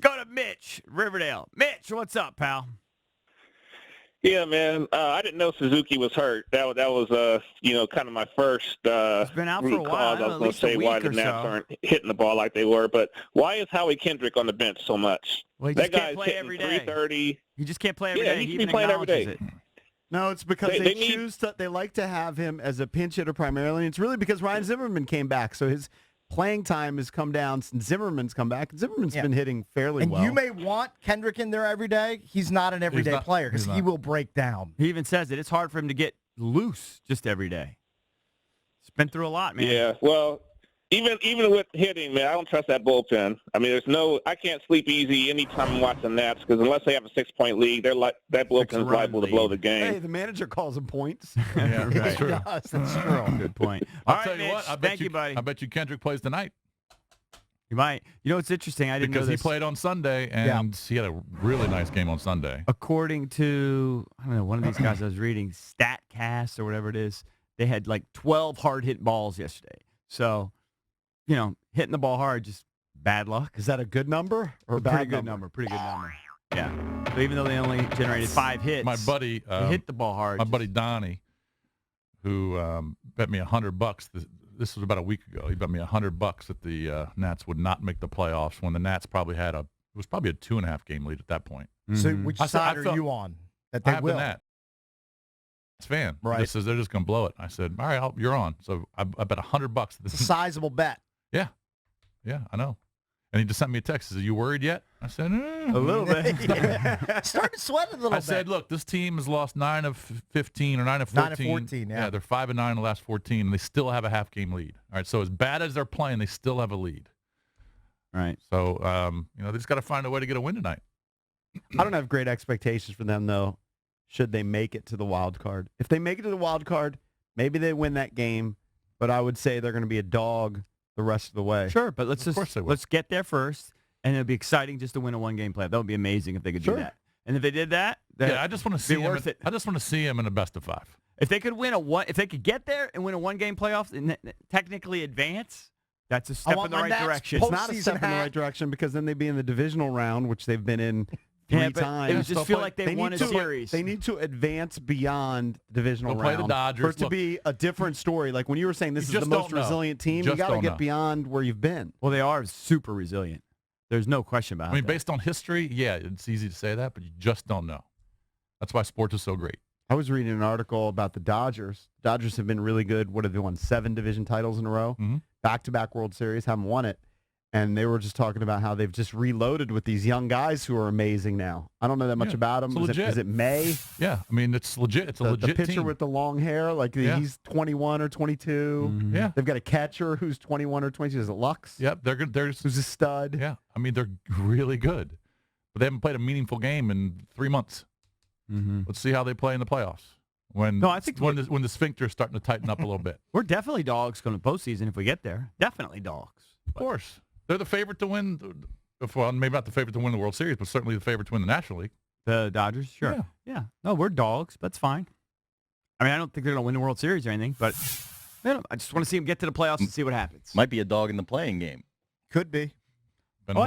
Let's go to Mitch, Riverdale. Mitch, what's up, pal? Yeah, man. I didn't know Suzuki was hurt. That was kind of my first He's been out for a while. cause. I was going to say why the Nats aren't hitting the ball like they were. But why is Howie Kendrick on the bench so much? Well, he that just can't guy's play hitting every day. 330. You just can't play every Yeah, day. he He can be even playing every day. acknowledges it. No, it's because they like to have him as a pinch hitter primarily. And it's really because Ryan Zimmerman came back, so his playing time has come down since Zimmerman's come back. Zimmerman's been hitting fairly well. And you may want Kendrick in there every day. He's not an everyday player because he will break down. He even says it. It's hard for him to get loose just every day. He's been through a lot, man. Yeah, well, even with hitting, man, I don't trust that bullpen. I mean, I can't sleep easy anytime I'm watching Nats because unless they have a 6-point lead, that bullpen's liable to blow the game. Hey, the manager calls them points. Yeah, Right. that's true. That's true. Good point. I'll All tell right, you Mitch. what. Thank you, buddy. I bet you Kendrick plays tonight You might. You know what's interesting? I didn't because know he this. played on Sunday and he had a really nice game on Sunday. According to, I don't know, one of these guys I was reading, StatCast or whatever it is, they had like 12 hard-hit balls yesterday. So, hitting the ball hard, just bad luck. Is that a good number or a bad Pretty good number. Pretty good number. Yeah. So even though they only generated 5 hits, My buddy, they hit the ball hard. my buddy Donnie, who bet me $100. This was about a week ago. He bet me $100 that the Nats would not make the playoffs when the Nats probably had it was probably a 2.5 game lead at that point. So which side are you on? That they I have will. the Nats fan. Right. He says they're just going to blow it. I said, all right, you're on. So I bet $100. It's a sizable bet. Yeah, I know. And he just sent me a text. He said, you worried yet? I said, A little bit. Starting to sweat a little bit. I said, look, this team has lost 9 of 15 or 9 of 14. 9 of 14, yeah. They're 5-9 in the last 14, and they still have a half-game lead. All right, so as bad as they're playing, they still have a lead. Right. So, they just got to find a way to get a win tonight. I don't have great expectations for them, though, should they make it to the wild card. If they make it to the wild card, maybe they win that game, but I would say they're going to be a dog the rest of the way. Sure, but let's get there first, and it'll be exciting just to win a one-game playoff. That would be amazing if they could do that. And if they did that, I just want to see worth it. I just want to see him in a best of 5. If they could if they could get there and win a one-game playoff and technically advance, that's a step in the right direction. It's not a step in the right direction because then they'd be in the divisional round, which they've been in 3 times. It would just feel like they won a series. They need to advance beyond divisional They'll round play the Dodgers. for it to be a different story. Like when you were saying this is the most resilient team, you got to get beyond where you've been. Well, they are super resilient. There's no question about it. I mean, based on history, yeah, it's easy to say that, but you just don't know. That's why sports is so great. I was reading an article about the Dodgers. Dodgers have been really good. What have they won? 7 division titles in a row? Mm-hmm. Back-to-back World Series, haven't won it. And they were just talking about how they've just reloaded with these young guys who are amazing now. I don't know that much about them. Is it May? Yeah, I mean, it's legit. It's a legit the pitcher team. with the long hair, he's 21 or 22. Mm-hmm. Yeah. They've got a catcher who's 21 or 22. Is it Lux? Yep, they're good. Who's a stud. Yeah, I mean, they're really good. But they haven't played a meaningful game in 3 months. Mm-hmm. Let's see how they play in the playoffs. I think when the sphincter is starting to tighten up a little bit. We're definitely dogs going to postseason if we get there. Definitely dogs. Of course. They're the favorite to win. Well, maybe not the favorite to win the World Series, but certainly the favorite to win the National League. The Dodgers? Sure. Yeah. No, we're dogs. That's fine. I mean, I don't think they're going to win the World Series or anything, but I just want to see them get to the playoffs and see what happens. Might be a dog in the playing game. Could be. I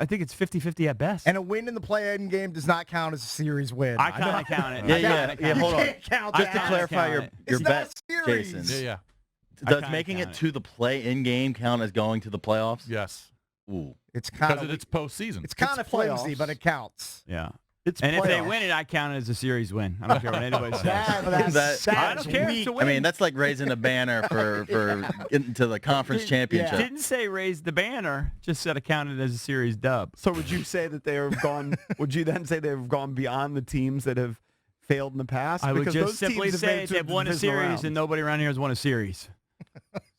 think it's 50-50 at best. And a win in the play-in game does not count as a series win. I kind of count it. Yeah, hold on. Count Just to that. clarify your bet, Jason. Yeah. Does making it to the play-in game count as going to the playoffs? Yes. Ooh. It's kind because it's postseason. It's kind of flimsy, but it counts. Yeah. It's and playoffs. if they win it, I count it as a series win. I don't care what anybody says. I don't care to win. I mean, that's like raising a banner for getting to the conference championship. Didn't say raise the banner, just said I counted as a series dub. So would you say that they have gone? Would you then say they've gone beyond the teams that have failed in the past? I would Because just those simply teams have say made it to they've the won a divisional series round. and nobody around here has won a series.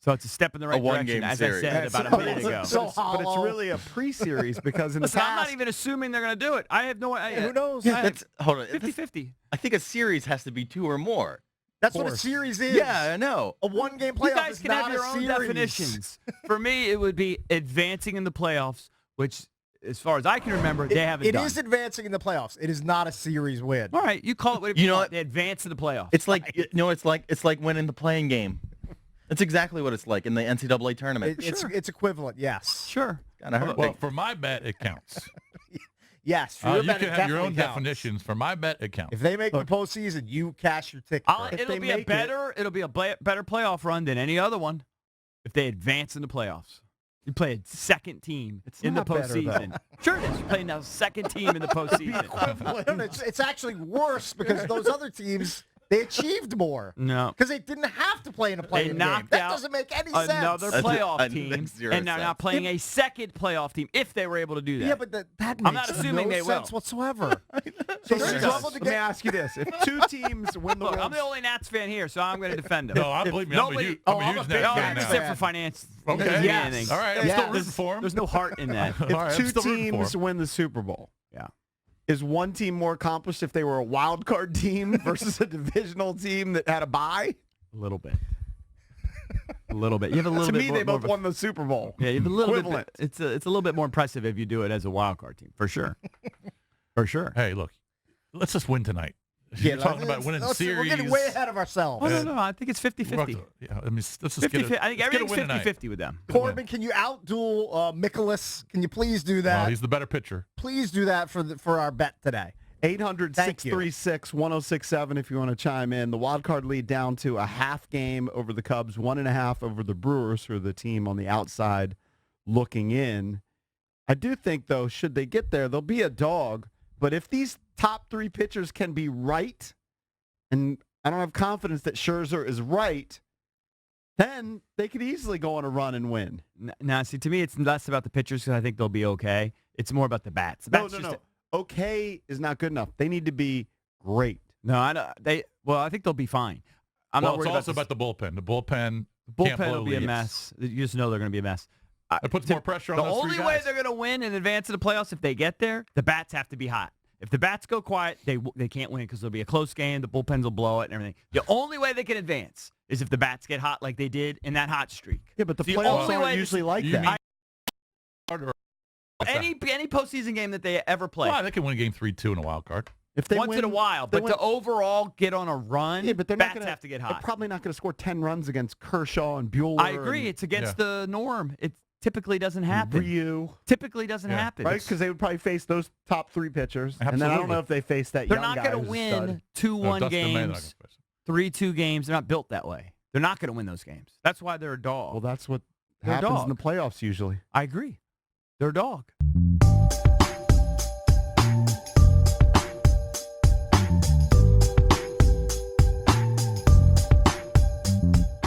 So it's a step in the right one-game direction, as series. I said about a minute ago. But it's really a pre-series because in the Listen, I'm past, not even assuming they're going to do it. I have no idea. Who knows? Yeah, hold on. 50-50. I think a series has to be 2 or more. That's what a series is. Yeah, I know. A one-game playoff You guys is can not have your a own series. definitions. For me, it would be advancing in the playoffs, which, as far as I can remember, they haven't done. It is advancing in the playoffs. It is not a series win. All right, you call it whatever You you know want. what? They advance to the playoffs. It's like it's like winning the playing game. It's exactly what it's like in the NCAA tournament. It's equivalent, yes. Sure. Kinda hurt. Well, for my bet, it counts. Yes, for your You bet, can it have your own definitely counts. definitions. For my bet, it counts. If they make the postseason, you cash your ticket. It'll be a better playoff run than any other one if they advance in the playoffs. You play a second team in the not better, postseason. Sure it is. You're playing now second team in the postseason. It's actually worse because those other teams, they achieved more. No. Because they didn't have to play in a play-in game. knocked That out doesn't make any another sense. playoff That team, makes zero and they're now sense. playing a second playoff team if they were able to do that. Yeah, but that makes I'm not assuming no they will. sense whatsoever. So They let struggled to me get ask you this: if two teams win the Look, I'm World the only Nats fan here, so I'm going to defend them. No, I believe me. I'm a huge Nats fan now. Except for finance. Okay. Doesn't mean Yes. anything. All right, I'm Yes. still rooting for him. There's no heart in that. All right, I'm two still rooting for teams him. win the Super Bowl, Yeah. is one team more accomplished if they were a wild card team versus a divisional team that had a bye? A little bit. A little bit. You have a little To bit me, more, they more both of a- won the Super Bowl. Yeah, you have a little Equivalent. bit. It's a little bit more impressive if you do it as a wild card team, for sure. For sure. Hey, look, let's just win tonight. You're talking about winning series. We're getting way ahead of ourselves. Oh, no. I think it's 50-50. Yeah, I mean, let's just 50, get a, I think let's get a everything's win tonight. 50-50 with them. Corbin, can you outduel Mikolas? Can you please do that? He's the better pitcher. Please do that for our bet today. 800-636-1067 if you want to chime in. The wild card lead down to a half game over the Cubs, 1.5 over the Brewers, who are the team on the outside looking in. I do think, though, should they get there, they'll be a dog. But if these top three pitchers can be right, and I don't have confidence that Scherzer is right, then they could easily go on a run and win. Now, see, to me, it's less about the pitchers because I think they'll be okay. It's more about the bats. The bats No. Okay is not good enough. They need to be great. No, I don't. I think they'll be fine. I'm Well, not it's worried also about about the bullpen. The bullpen can't bullpen blow will be a leads. mess. You just know they're going to be a mess. It puts more pressure on The those only three way guys. they're going to win and advance to the playoffs if they get there, the bats have to be hot. If the bats go quiet, they can't win because it'll be a close game. The bullpens will blow it and everything. The only way they can advance is if the bats get hot like they did in that hot streak. Yeah, but the The playoffs only way aren't to- usually like You that. mean harder? Any postseason game that they ever play, Well, they can win game 3-2 in a wild card. If they once win, in a while, they but win- to overall get on a run, yeah, but they're bats not gonna, have to get They're hot. probably not going to score 10 runs against Kershaw and Bueller. I agree. It's against the norm. It typically doesn't happen. Ryu, Typically doesn't Yeah. happen. right? Because they would probably face those top three pitchers, and then I don't Absolutely. know if they face that They're young not guy going to who's a stud. win 2-1 Dustin May, they're not games, gonna face. 3-2 games. They're not built that way. They're not going to win those games. That's why they're a dog. Well, that's what They're a happens in dog. the playoffs usually. I agree. They're a dog.